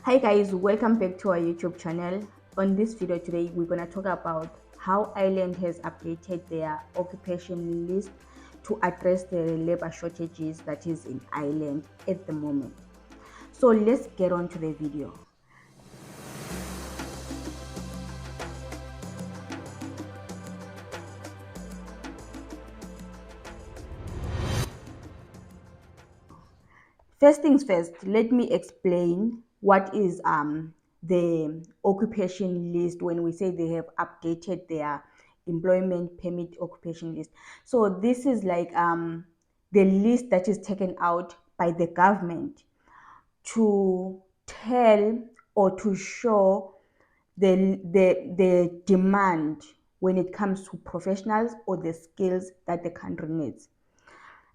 Hi guys, welcome back to our YouTube channel. On this video today, we're going to talk about how Ireland has updated their occupation list to address the labor shortages that is in Ireland at the moment. So let's get on to the video. First things first, let me explain what is the occupation list when we say they have updated their employment permit occupation list. So this is like the list that is taken out by the government to tell or to show the demand when it comes to professionals or the skills that the country needs.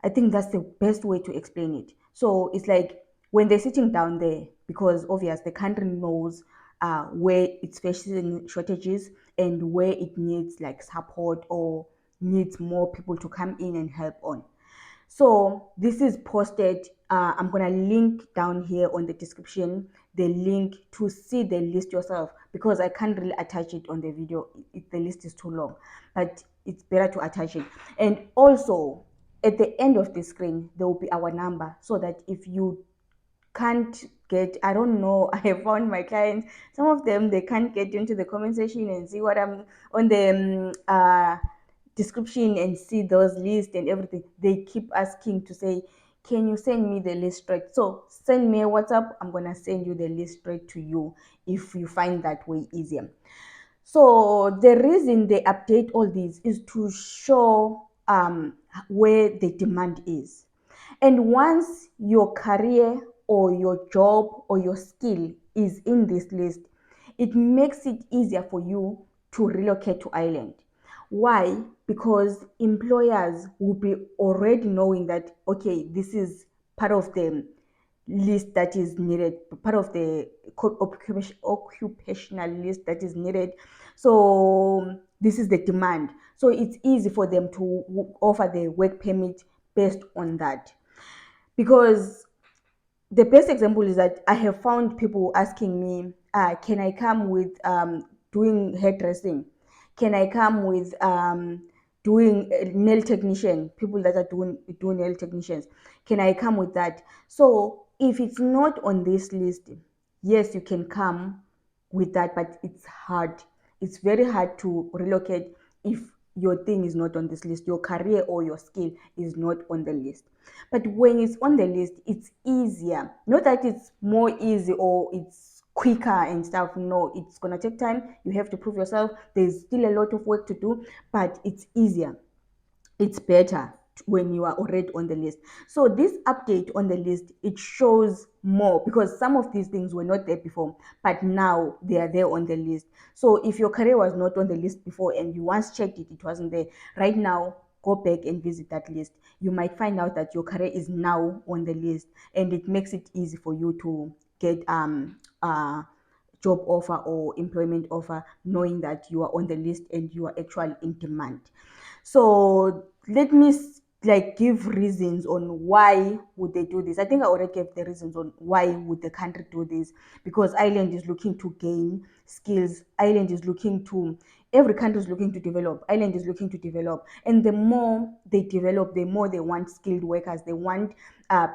I think that's the best way to explain it. So it's like when they're sitting down there, because obvious the country knows where it's facing shortages and where it needs like support or needs more people to come in and help on. So this is posted. I'm gonna link down here on the description the link to see the list yourself, because I can't really attach it on the video. The list is too long, but it's better to attach it. And also at the end of the screen there will be our number, so that if you can't get, I don't know, I have found my clients, some of them they can't get into the comment section and see what I'm on the description and see those lists and everything. They keep asking to say, can you send me the list straight? So send me a WhatsApp, I'm gonna send you the list straight to you if you find that way easier. So the reason they update all these is to show where the demand is. And once your career or your job or your skill is in this list, it makes it easier for you to relocate to Ireland. Why? Because employers will be already knowing that, okay, this is part of the list that is needed, part of the occupational list that is needed. So this is the demand. So it's easy for them to offer the work permit based on that. Because the best example is that I have found people asking me, can I come with doing hairdressing? Can I come with doing nail technician? People that are doing nail technicians. Can I come with that? So if it's not on this list, yes, you can come with that, but it's hard. It's very hard to relocate if your thing is not on this list, your career or your skill is not on the list. But when it's on the list, it's easier. Not that it's more easy or it's quicker and stuff. No, it's gonna take time. You have to prove yourself. There's still a lot of work to do, but it's easier. It's better when you are already on the list. So this update on the list, it shows more, because some of these things were not there before, but now they are there on the list. So if your career was not on the list before and you once checked it, it wasn't there. Right now, go back and visit that list. You might find out that your career is now on the list, and it makes it easy for you to get job offer or employment offer, knowing that you are on the list and you are actually in demand. So let me like give reasons on why would they do this. I think I already gave the reasons on why would the country do this. Because Ireland is looking to gain skills. Ireland is looking to, every country is looking to develop. Ireland is looking to develop, and the more they develop, the more they want skilled workers. They want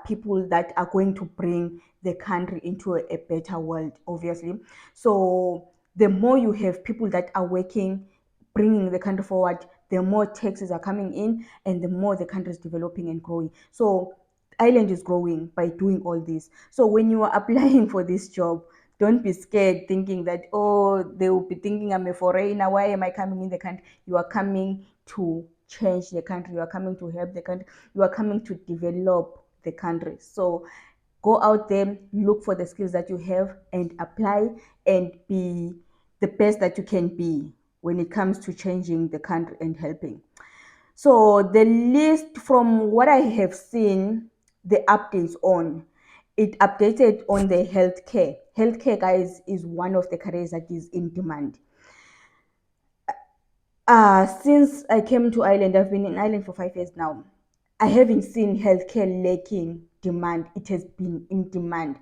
people that are going to bring the country into a better world, obviously. So the more you have people that are working, bringing the country forward, the more taxes are coming in and the more the country is developing and growing. So Ireland is growing by doing all this. So when you are applying for this job, don't be scared thinking that, oh, they will be thinking I'm a foreigner, why am I coming in the country? You are coming to change the country, you are coming to help the country, you are coming to develop the country. So go out there, look for the skills that you have and apply, and be the best that you can be when it comes to changing the country and helping. So the list, from what I have seen, the updates on, it updated on the healthcare. Healthcare, guys, is one of the careers that is in demand. Since I came to Ireland, I've been in Ireland for 5 years now. I haven't seen healthcare lacking demand. It has been in demand.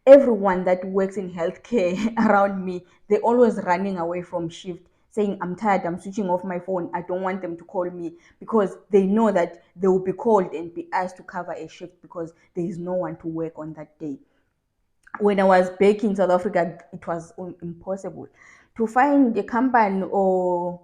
everyone that works in healthcare around me, they're always running away from shift, saying, I'm tired, I'm switching off my phone, I don't want them to call me, because they know that they will be called and be asked to cover a shift because there is no one to work on that day. When I was back in South Africa, it was impossible to find a company or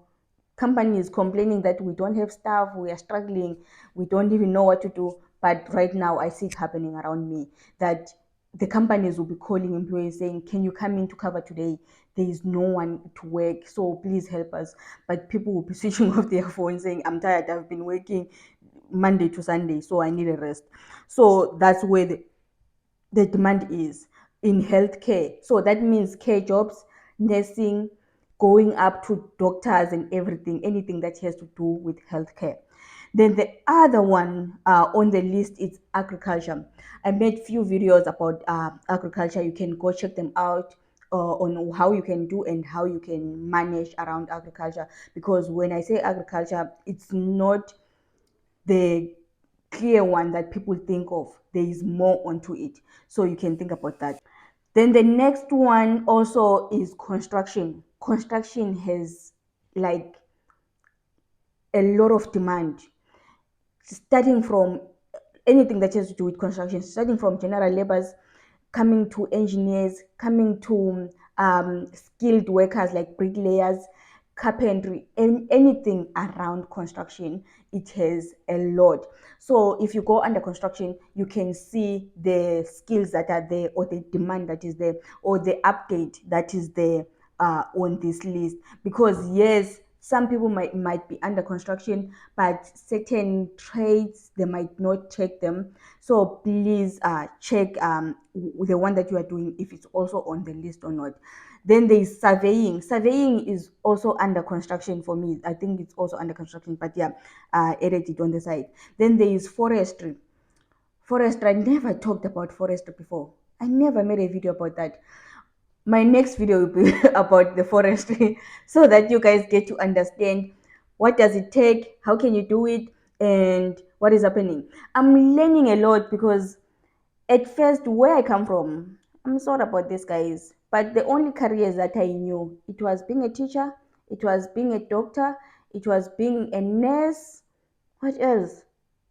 companies complaining that we don't have staff, we are struggling, we don't even know what to do. But right now, I see it happening around me that the companies will be calling employees saying, can you come in to cover today? There is no one to work, so please help us. But people will be switching off their phones saying, I'm tired, I've been working Monday to Sunday, so I need a rest. So that's where the demand is in healthcare. So that means care jobs, nursing, going up to doctors and everything, anything that has to do with healthcare. Then the other one on the list is agriculture. I made few videos about agriculture. You can go check them out on how you can do and how you can manage around agriculture. Because when I say agriculture, it's not the clear one that people think of. There is more onto it. So you can think about that. Then the next one also is construction. Construction has like a lot of demand, starting from anything that has to do with construction, starting from general laborers, coming to engineers, coming to skilled workers like bricklayers, carpentry, and anything around construction. It has a lot. So if you go under construction, you can see the skills that are there, or the demand that is there, or the update that is there on this list. Because yes, some people might be under construction, but certain trades they might not check them. So please check the one that you are doing, if it's also on the list or not. Then there is surveying. Surveying is also under construction for me. I think it's also under construction, but yeah, edit it on the side. Then there is forestry. Forestry, I never talked about forestry before. I never made a video about that. My next video will be about the forestry so that you guys get to understand what does it take, how can you do it, and what is happening. I'm learning a lot because at first, where I come from, I'm sorry about this, guys, but the only careers that I knew, it was being a teacher, it was being a doctor, it was being a nurse. What else?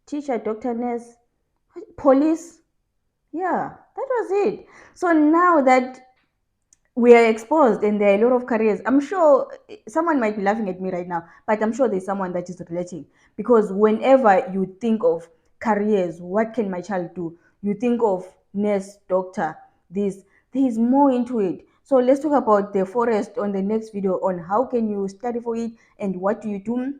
Teacher, doctor, nurse, police. Yeah, that was it. So now that we are exposed and there are a lot of careers, I'm sure someone might be laughing at me right now, but I'm sure there's someone that is relating, because whenever you think of careers, what can my child do, you think of nurse, doctor, this, there is more into it. So let's talk about the forest on the next video, on how can you study for it and what do you do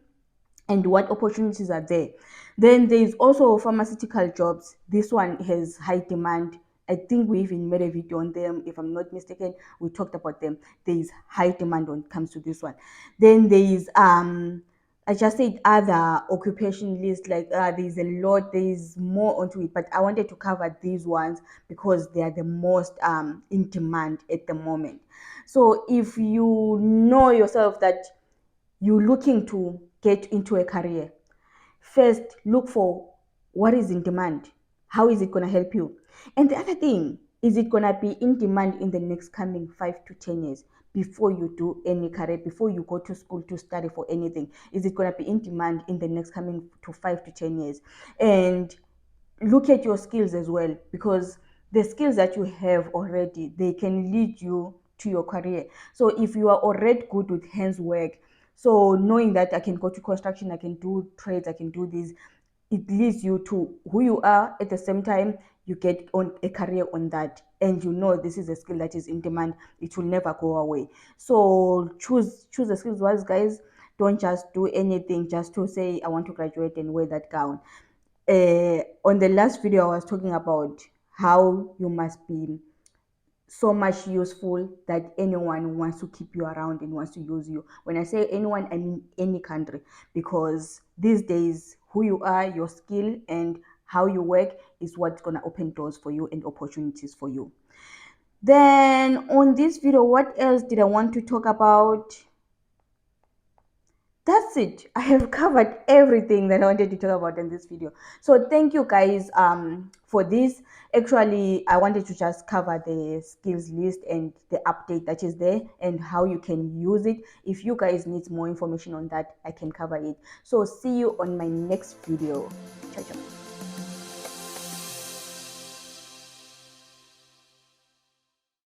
and what opportunities are there. Then there is also pharmaceutical jobs. This one has high demand. I think we even made a video on them, if I'm not mistaken. We talked about them. There is high demand when it comes to this one. Then there is I just said other occupation list, like there's a lot, there is more onto it, but I wanted to cover these ones because they are the most in demand at the moment. So if you know yourself that you're looking to get into a career, first look for what is in demand. How is it going to help you? And the other thing, is it going to be in demand in the next coming 5 to 10 years? Before you do any career, before you go to school to study for anything, is it going to be in demand in the next coming to 5 to 10 years? And look at your skills as well, because the skills that you have already, they can lead you to your career. So if you are already good with hands work, so knowing that I can go to construction, I can do trades, I can do this, it leads you to who you are. At the same time, you get on a career on that, and you know this is a skill that is in demand, it will never go away. So choose the skills wise, guys. Don't just do anything just to say I want to graduate and wear that gown. On the last video, I was talking about how you must be so much useful that anyone wants to keep you around and wants to use you. When I say anyone, I mean any country, because these days, who you are, your skill, and how you work is what's going to open doors for you and opportunities for you. Then on this video, what else did I want to talk about? That's it. I have covered everything that I wanted to talk about in this video. So thank you guys for this. Actually, I wanted to just cover the skills list and the update that is there and how you can use it. If you guys need more information on that, I can cover it. So see you on my next video. Ciao, ciao.